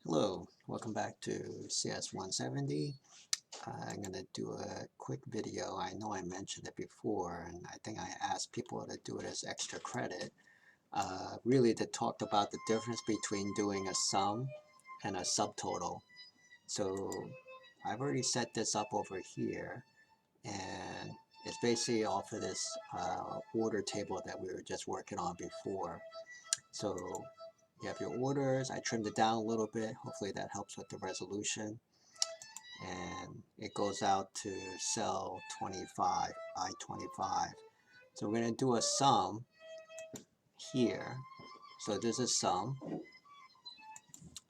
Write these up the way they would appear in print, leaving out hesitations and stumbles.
Hello, welcome back to CS 170. I'm going to do a quick video. I know I mentioned it before, and I think I asked people to do it as extra credit. Really to talk about the difference between doing a sum and a subtotal. So I've already set this up over here, and it's basically off of this order table that we were just working on before. So you have your orders. I trimmed it down a little bit. Hopefully that helps with the resolution. And it goes out to cell 25, I-25. So we're going to do a sum here. So this is sum,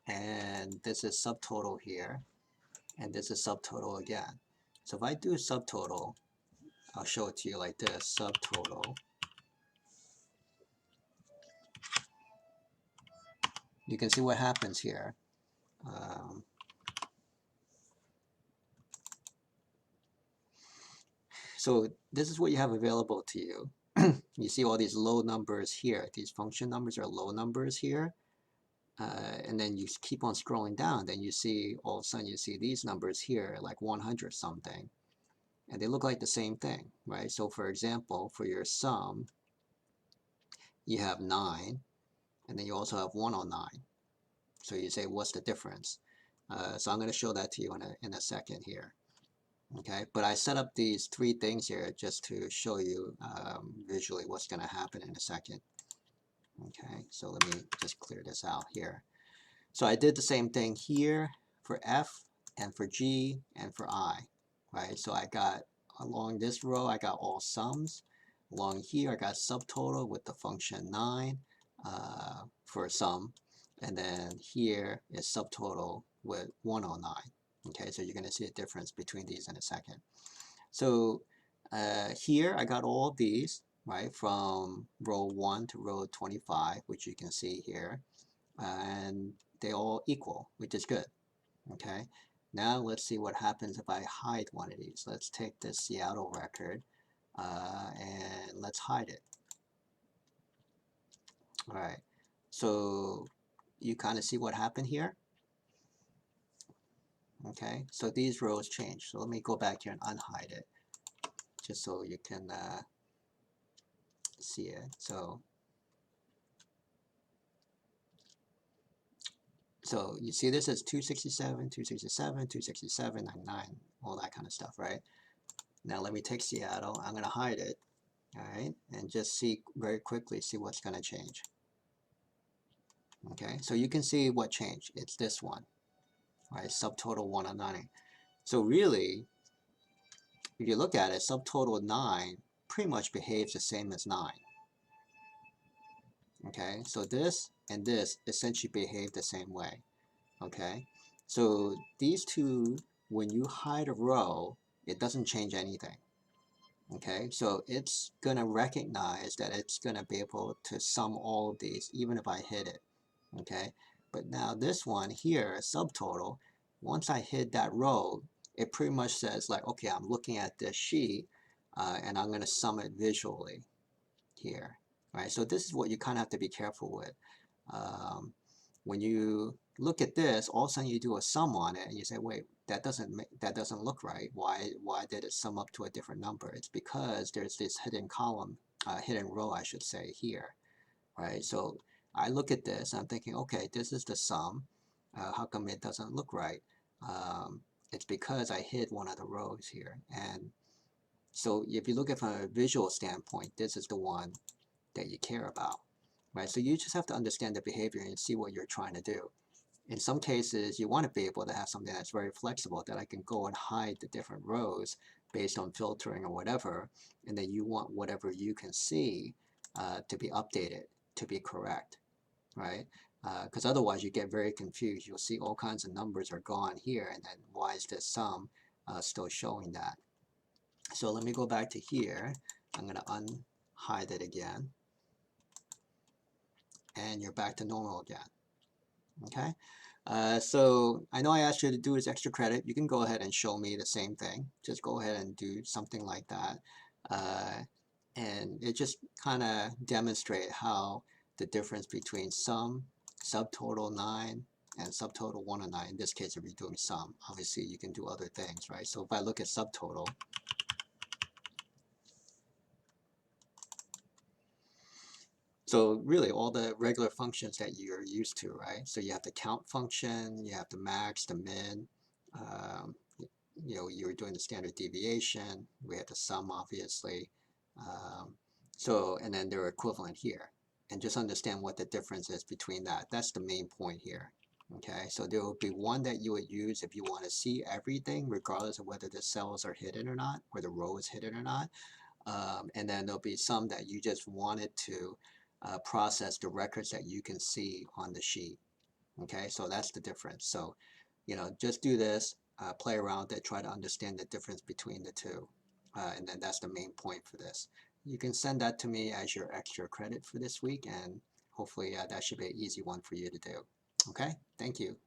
and this is subtotal here, and this is subtotal again. So if I do subtotal, I'll show it to you like this, subtotal. You can see what happens here. So this is what you have available to you. You see all these low numbers here. These function numbers are low numbers here. And then you keep on scrolling down, then you see all of a sudden you see these numbers here like 100 something, and they look like the same thing, right? So for example, for your sum, you have 9, and then you also have 109. So you say, what's the difference? So I'm going to show that to you in a second here. Okay, but I set up these three things here just to show you visually what's going to happen in a second. Okay, so let me just clear this out here. So I did the same thing here for F and for G and for I, right? So I got along this row, I got all sums. Along here, I got subtotal with the function 9 for sum. And then here is subtotal with 109. Okay, so you're going to see a difference between these in a second. So here I got all of these, right, from row 1 to row 25, which you can see here. And they all equal, which is good. Okay, now let's see what happens if I hide one of these. Let's take this Seattle record and let's hide it. All right, so you kind of see what happened here. Okay, so these rows change. So let me go back here and unhide it just so you can see it. So you see this is 267, 267, 267, 99, all that kind of stuff, right? Now let me take Seattle. I'm going to hide it, all right, and just see very quickly, see what's going to change. Okay, so you can see what changed. It's this one, right? Subtotal 109. So really, if you look at it, subtotal 9 pretty much behaves the same as 9. Okay, so this and this essentially behave the same way. Okay, so these two, when you hide a row, it doesn't change anything. Okay, so it's going to recognize that it's going to be able to sum all of these, even if I hid it. Okay, but now this one here, subtotal, once I hid that row, it pretty much says like, okay, I'm looking at this sheet and I'm going to sum it visually here. Right, so this is what you kind of have to be careful with. When you look at this, all of a sudden you do a sum on it and you say, wait, that doesn't look right. Why did it sum up to a different number? It's because there's this hidden column, hidden row, I should say, here, right? So I look at this, I'm thinking, okay, this is the sum. How come it doesn't look right? It's because I hid one of the rows here. And so if you look at it from a visual standpoint, this is the one that you care about, right? So you just have to understand the behavior and see what you're trying to do. In some cases, you want to be able to have something that's very flexible, that I can go and hide the different rows based on filtering or whatever, and then you want whatever you can see to be updated, to be correct, right? Because otherwise you get very confused. You'll see all kinds of numbers are gone here, and then why is this sum still showing that? So let me go back to here. I'm going to unhide it again. And you're back to normal again. Okay, so I know I asked you to do this extra credit. You can go ahead and show me the same thing. Just go ahead and do something like that. And it just kind of demonstrate how the difference between sum, subtotal 9, and subtotal 109. In this case, if you're doing sum, obviously you can do other things, right? So if I look at subtotal, so really all the regular functions that you're used to, right? So you have the count function, you have the max, the min, um, you were doing the standard deviation, we had the sum obviously. Um, so, and then they're equivalent here. And just understand what the difference is between that. That's the main point here. Okay, so there will be one that you would use if you want to see everything, regardless of whether the cells are hidden or not, or the row is hidden or not. And then there'll be some that you just wanted to process the records that you can see on the sheet. Okay, so that's the difference. So, just do this, play around with it, try to understand the difference between the two. And then that's the main point for this. You can send that to me as your extra credit for this week, and hopefully that should be an easy one for you to do. Okay, thank you.